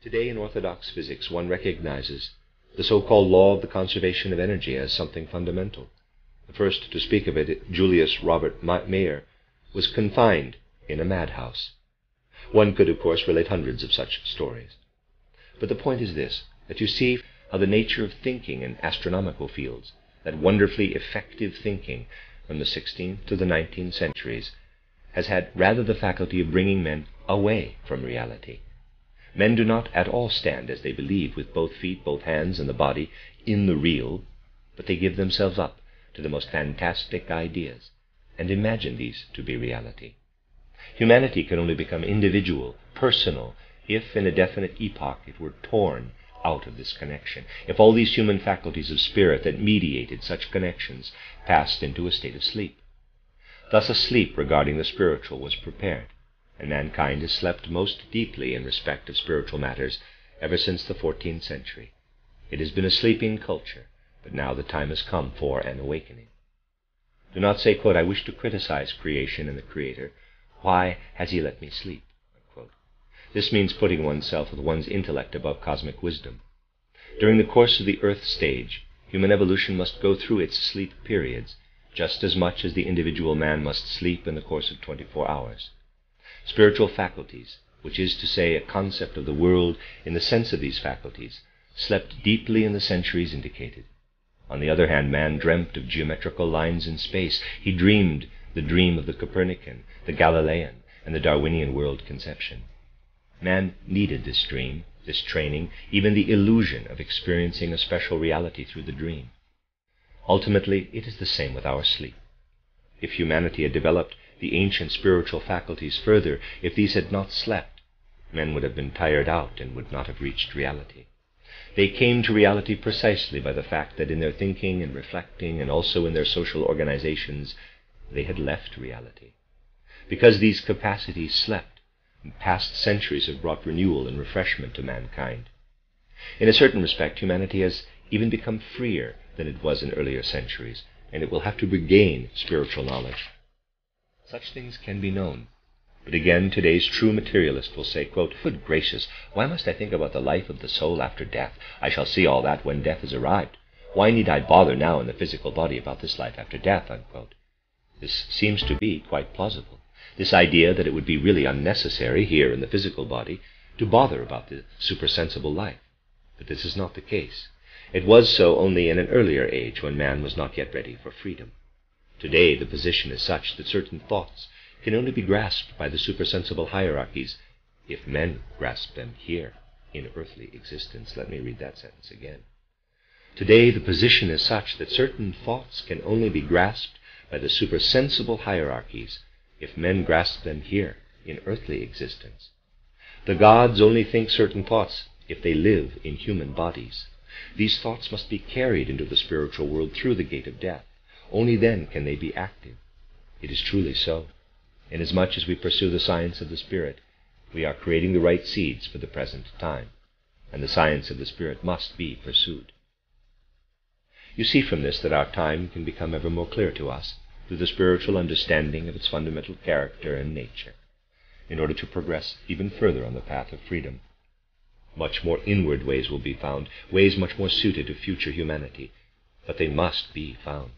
Today in orthodox physics, one recognizes the so-called law of the conservation of energy as something fundamental. The first to speak of it, Julius Robert Mayer, was confined in a madhouse. One could, of course, relate hundreds of such stories. But the point is this, that you see how the nature of thinking in astronomical fields, that wonderfully effective thinking from the 16th to the 19th centuries, has had rather the faculty of bringing men away from reality. Men do not at all stand, as they believe, with both feet, both hands, and the body in the real, but they give themselves up to the most fantastic ideas, and imagine these to be reality. Humanity can only become individual, personal, if in a definite epoch it were torn out of this connection, if all these human faculties of spirit that mediated such connections passed into a state of sleep. Thus a sleep regarding the spiritual was prepared, and mankind has slept most deeply in respect of spiritual matters ever since the 14th century. It has been a sleeping culture, but now the time has come for an awakening. Do not say, quote, "I wish to criticize creation and the Creator. Why has he let me sleep?" Unquote. This means putting oneself with one's intellect above cosmic wisdom. During the course of the Earth stage, human evolution must go through its sleep periods, just as much as the individual man must sleep in the course of 24 hours. Spiritual faculties, which is to say a concept of the world in the sense of these faculties, slept deeply in the centuries indicated. On the other hand, man dreamt of geometrical lines in space. He dreamed the dream of the Copernican, the Galilean, and the Darwinian world conception. Man needed this dream, this training, even the illusion of experiencing a special reality through the dream. Ultimately, it is the same with our sleep. If humanity had developed the ancient spiritual faculties further, if these had not slept, men would have been tired out and would not have reached reality. They came to reality precisely by the fact that in their thinking and reflecting, and also in their social organizations, they had left reality. Because these capacities slept, past centuries have brought renewal and refreshment to mankind. In a certain respect, humanity has even become freer than it was in earlier centuries, and it will have to regain spiritual knowledge. Such things can be known. But again, today's true materialist will say, quote, "Good gracious, why must I think about the life of the soul after death? I shall see all that when death has arrived. Why need I bother now in the physical body about this life after death?" Unquote. This seems to be quite plausible. This idea that it would be really unnecessary here in the physical body to bother about the supersensible life. But this is not the case. It was so only in an earlier age when man was not yet ready for freedom. Today the position is such that certain thoughts can only be grasped by the supersensible hierarchies if men grasp them here in earthly existence. Let me read that sentence again. Today the position is such that certain thoughts can only be grasped by the supersensible hierarchies if men grasp them here in earthly existence. The gods only think certain thoughts if they live in human bodies. These thoughts must be carried into the spiritual world through the gate of death. Only then can they be active. It is truly so. Inasmuch as we pursue the science of the Spirit, we are creating the right seeds for the present time, and the science of the Spirit must be pursued. You see from this that our time can become ever more clear to us through the spiritual understanding of its fundamental character and nature, in order to progress even further on the path of freedom. Much more inward ways will be found, ways much more suited to future humanity, but they must be found.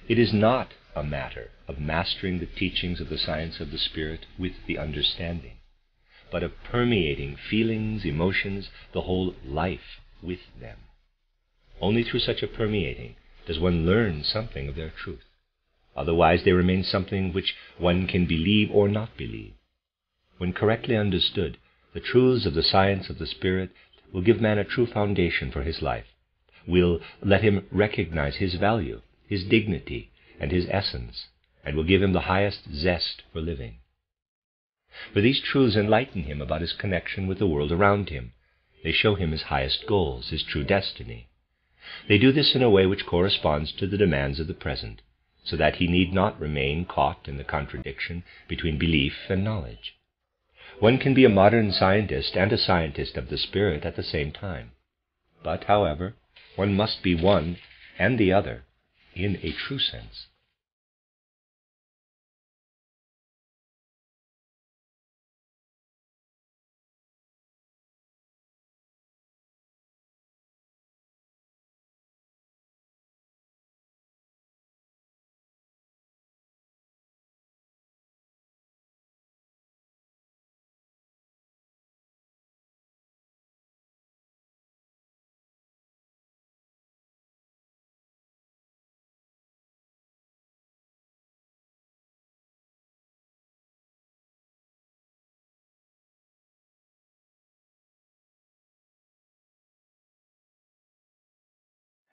It is not a matter of mastering the teachings of the science of the Spirit with the understanding, but of permeating feelings, emotions, the whole life with them. Only through such a permeating does one learn something of their truth. Otherwise they remain something which one can believe or not believe. When correctly understood, the truths of the science of the Spirit will give man a true foundation for his life, will let him recognize his value, his dignity, and his essence, and will give him the highest zest for living. For these truths enlighten him about his connection with the world around him. They show him his highest goals, his true destiny. They do this in a way which corresponds to the demands of the present, so that he need not remain caught in the contradiction between belief and knowledge. One can be a modern scientist and a scientist of the Spirit at the same time. But, however, one must be one and the other in a true sense.